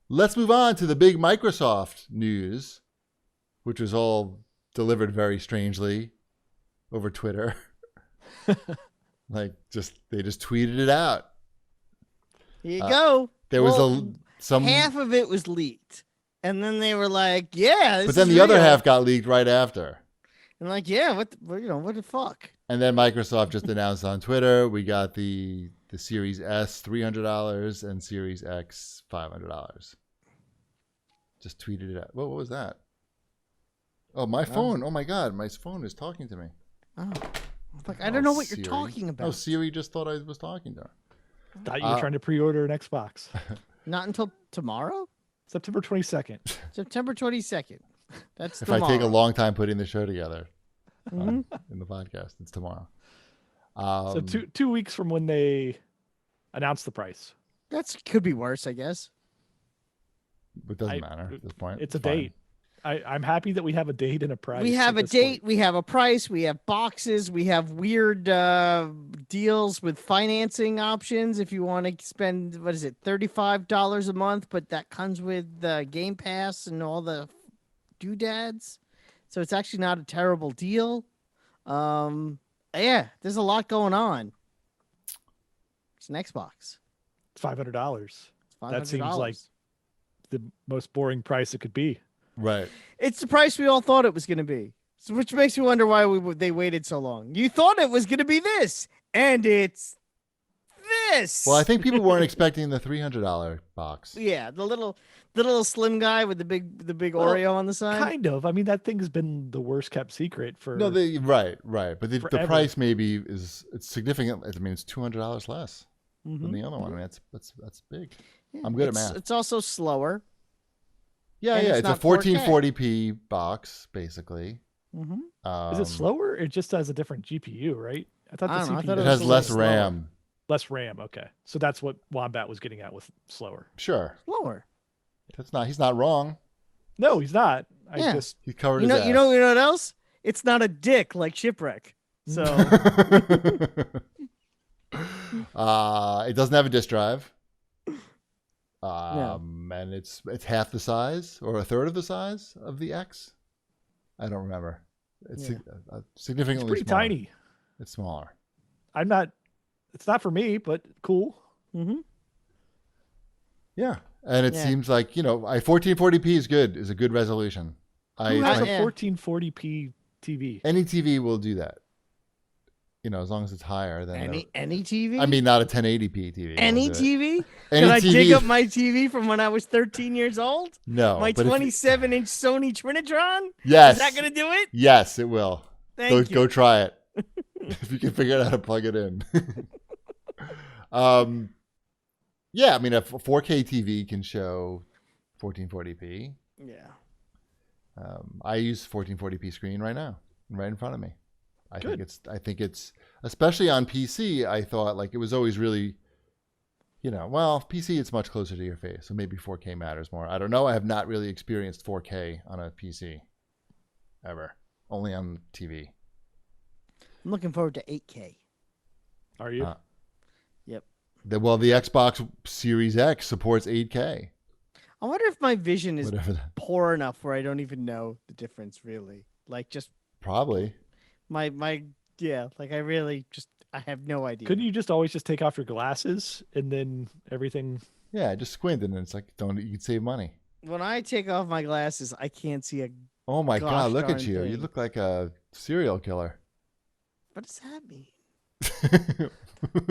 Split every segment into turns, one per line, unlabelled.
let's move on to the big Microsoft news, which was all delivered very strangely over Twitter. They just tweeted it out.
Here you go.
There was some
half of it was leaked, and then they were like, "Yeah,"
but then the other half got leaked right after.
And like, yeah, what the fuck?
And then Microsoft just announced on Twitter, we got the Series S $300 and Series X $500. Just tweeted it out. What was that? Oh, my phone. Oh my God, my phone is talking to me.
Oh, like I don't know what you're talking about.
Oh, Siri just thought I was talking to her.
Thought you were trying to pre-order an Xbox.
Not until tomorrow?
September 22nd.
September 22nd. That's
if
tomorrow.
I take a long time putting the show together in the podcast, it's tomorrow.
So 2 weeks from when they announce the price.
That could be worse, I guess.
It doesn't matter at this point.
It's a date. I'm happy that we have a date and a price.
We have a date. We have a price. We have boxes. We have weird deals with financing options. If you want to spend, what is it, $35 a month, but that comes with the Game Pass and all the doodads. So it's actually not a terrible deal. Yeah, there's a lot going on. It's an Xbox.
It's $500. That seems like the most boring price it could be.
Right.
It's the price we all thought it was going to be, so, which makes me wonder why they waited so long. You thought it was going to be this, and it's this.
Well, I think people weren't expecting the $300 box.
Yeah, the little slim guy with the big Oreo on the side.
Kind of. I mean, that thing's been the worst kept secret for.
No, right. But the price maybe it's significant. I mean, it's $200 less than the other one. I mean, that's big. Yeah, I'm good at math.
It's also slower.
Yeah. It's a 1440p box, basically.
Mm-hmm.
Is it slower? It just has a different GPU, right? I thought the CPU
it has less RAM.
Less RAM. Okay, so that's what Wombat was getting at with slower.
Sure.
Slower.
He's not wrong.
No, he's not.
He covered his ass.
You know what else? It's not a dick like Shipwreck. So
it doesn't have a disk drive.
No.
And it's half the size or a third of the size of the X. I don't remember. It's significantly
pretty
smaller.
tiny.
It's smaller.
It's not for me, but cool.
Mm-hmm.
Yeah. And it seems like, 1440p is a good resolution.
Who has a 1440p TV?
Any TV will do that. As long as it's higher than
any TV.
I mean, not a 1080p TV.
Any TV?
Any
Can I
TV?
dig up my TV from when I was 13 years old?
No.
My 27-inch Sony Trinitron?
Yes.
Is that going to do it?
Yes, it will.
Thank you.
Go try it. If you can figure out how to plug it in. Yeah, I mean, a 4K TV can show 1440p.
Yeah.
I use 1440p screen right now, right in front of me. I think it's especially on PC. I thought like it was always really, PC it's much closer to your face, so maybe 4K matters more. I don't know. I have not really experienced 4K on a PC ever. Only on TV.
I'm looking forward to 8K.
Are you?
Yep.
The Xbox Series X supports 8K.
I wonder if my vision is
Whatever that.
poor enough where I don't even know the difference really. Like just
Probably.
my like I have no idea.
Couldn't you just always just take off your glasses and then everything?
Yeah, just squint and it's like you can save money.
When I take off my glasses, I can't see a.
Oh my God! Look at
darn
you.
thing.
You look like a serial killer.
What does that mean?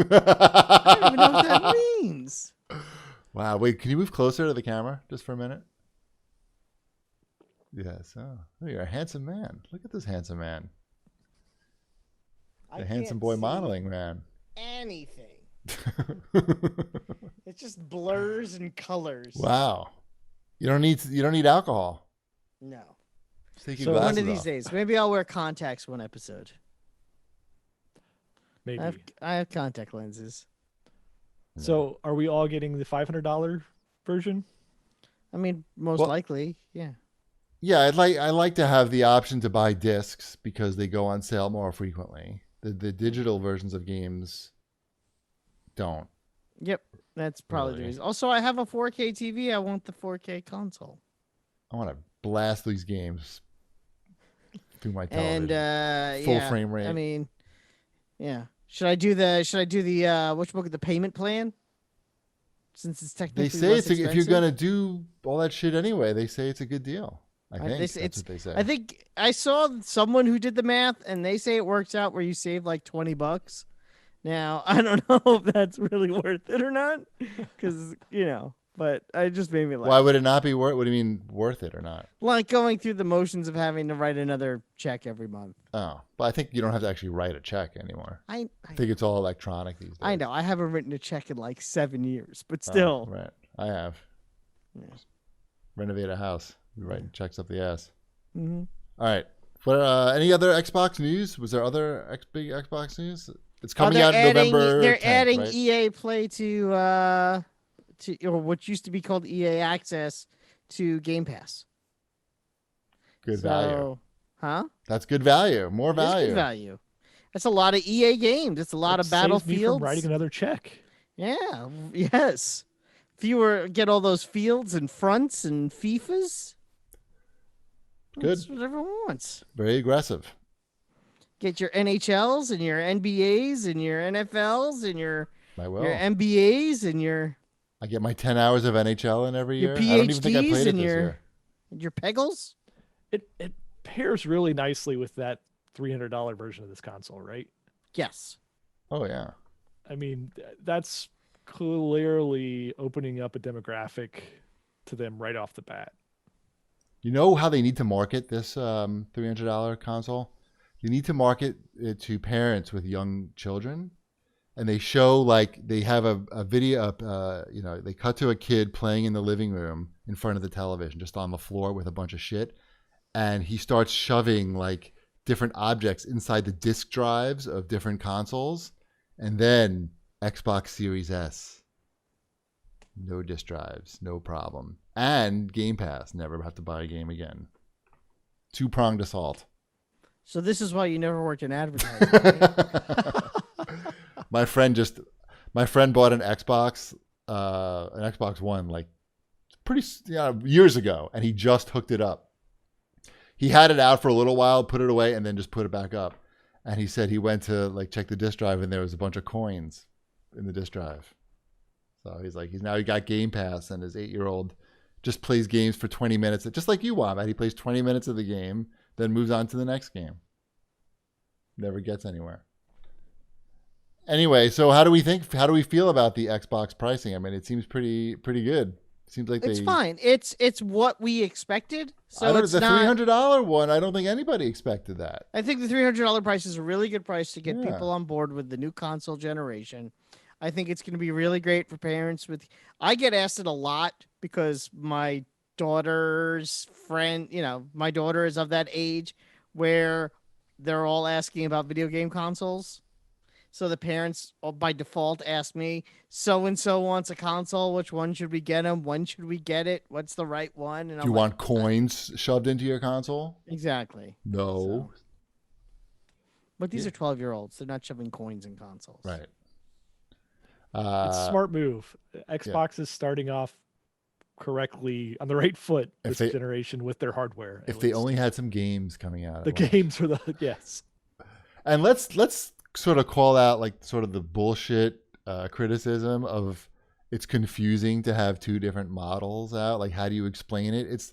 I don't even know what that means.
Wow. Wait, can you move closer to the camera just for a minute? Yes. Oh, you're a handsome man. Look at this handsome man. The handsome boy modeling man.
Anything. It just blurs and colors.
Wow. You don't need alcohol.
No.
Take your
So
glasses
one of these
off.
days, maybe I'll wear contacts one episode.
Maybe.
I have contact lenses.
So are we all getting the $500 version?
I mean, most
Well-
likely, yeah.
Yeah, I like to have the option to buy discs because they go on sale more frequently. The digital versions of games don't.
Yep. That's probably the
Really.
reason. Also, I have a 4K TV. I want the 4K console.
I want to blast these games through my
And
television. Full
yeah,
frame rate.
I mean, yeah. Should I do the what the payment plan? Since it's technically
They say
less
if you're
expensive?
gonna do all that shit anyway, they say it's a good deal. I think
This-
that's
it's-
what they say.
I think I saw someone who did the math, and they say it works out where you save like $20. Now I don't know if that's really worth it or not, because but it just made me laugh.
Why would it not be worth? What do you mean worth it or not?
Like going through the motions of having to write another check every month.
Oh, but I think you don't have to actually write a check anymore.
I
I think it's all electronic these days.
I know I haven't written a check in like 7 years, but
Oh,
still.
right. I have.
Yeah.
Renovate a house. You're writing checks up the ass.
hmm
All right. But any other Xbox news? Was there other big Xbox news? It's coming out November.
They're
10th,
adding
right?
EA Play to or what used to be called EA Access to Game Pass.
Good value.
So, huh?
That's good value. More
It is
value.
good value. That's a lot of EA games. It's a lot of
Saves me
Battlefields.
from writing another check.
Yeah. Yes. If you get all those fields and fronts and FIFAs,
Good.
that's what everyone wants.
Very aggressive.
Get your NHLs and your NBAs and your NFLs and your
I will.
MBAs and your
I get my 10 hours of NHL in every
Your
year. I don't even think I
PhDs
played it
and
this
your-
year.
Pegals.
It pairs really nicely with that $300 version of this console, right?
Yes.
Oh, yeah.
I mean, that's clearly opening up a demographic to them right off the bat.
You know how they need to market this $300 console? They need to market it to parents with young children. And they show, like, they have a video up, they cut to a kid playing in the living room in front of the television, just on the floor with a bunch of shit. And he starts shoving, like, different objects inside the disk drives of different consoles. And then Xbox Series S. No disk drives, no problem. And Game Pass, never have to buy a game again. Two-pronged assault.
So this is why you never worked in advertising. Right?
My friend bought an Xbox One like years ago, and he just hooked it up. He had it out for a little while, put it away, and then just put it back up. And he said he went to like check the disk drive, and there was a bunch of coins in the disk drive. So he's like, he got Game Pass, and his 8-year-old just plays games for 20 minutes, just like you, Wombat. He plays 20 minutes of the game, then moves on to the next game. Never gets anywhere. Anyway, so how do we feel about the Xbox pricing? I mean, it seems pretty good. It seems like
It's fine. It's what we expected. So it's
the
not
$300 one. I don't think anybody expected that.
I think the $300 price is a really good price to get
Yeah.
people on board with the new console generation. I think it's going to be really great for parents I get asked it a lot because my daughter's friend, my daughter is of that age where they're all asking about video game consoles. So the parents by default ask me, so-and-so wants a console. Which one should we get them? When should we get it? What's the right one? And
Do you want coins shoved into your console?
Exactly.
No.
But these are 12-year-olds. They're not shoving coins in consoles.
Right.
It's a smart move. Xbox is starting off correctly on the right foot this generation with their hardware.
If they only had some games coming out.
The games are yes.
And let's sort of call out like sort of the bullshit criticism of it's confusing to have two different models out. Like, how do you explain it?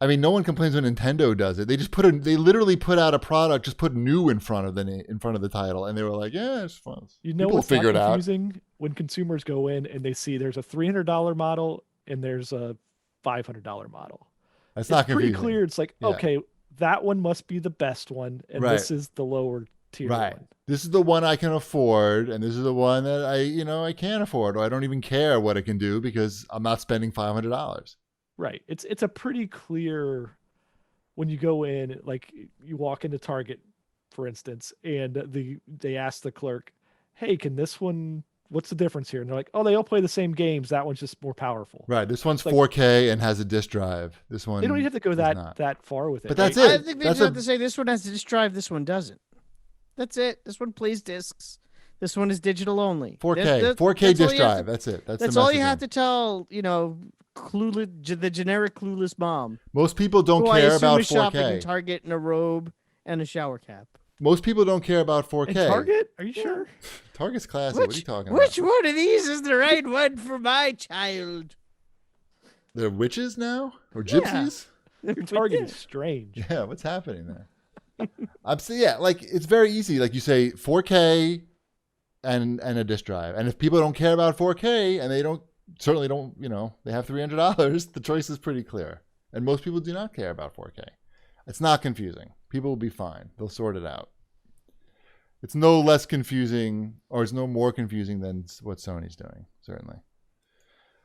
No one complains when Nintendo does it. They just they literally put out a product, just put new in front of the title, and they were like, "Yeah, it's fun."
You know what's not confusing? When consumers go in and they see there's a $300 model and there's a $500 model.
That's not confusing.
Pretty clear. It's like, okay, that one must be the best one, and this is the lower tier one.
This is the one I can afford, and this is the one that I can't afford, or I don't even care what it can do because I'm not spending $500.
Right. It's a pretty clear when you go in, like you walk into Target, for instance, and they ask the clerk, "Hey, can this one? What's the difference here?" And they're like, "Oh, they all play the same games. That one's just more powerful."
Right. This one's 4K and has a disk drive. This one
they don't even have to go that far with it.
But that's it.
I think they just have to say this one has a disk drive. This one doesn't. That's it. This one plays discs. This one is digital only.
4K, 4K
That's all
disk
you have
drive.
to-
That's it.
That's
the
all you
messaging.
have to tell, the generic clueless mom.
Most people don't
Who I
care
assume
about
is shopping in
4K.
Target in a robe and a shower cap.
Most people don't care about 4K.
And Target? Are you sure?
Target's classy. What are you talking
Which
about?
one of these is the right one for my child?
They're witches now? Or
Yeah.
gypsies?
Your Target is strange.
Yeah, what's happening there? I'm saying, yeah, like it's very easy. Like you say 4K and a disk drive. And if people don't care about 4K and they certainly don't, they have $300, the choice is pretty clear. And most people do not care about 4K. It's not confusing. People will be fine. They'll sort it out. It's no less confusing, or it's no more confusing than what Sony's doing, certainly.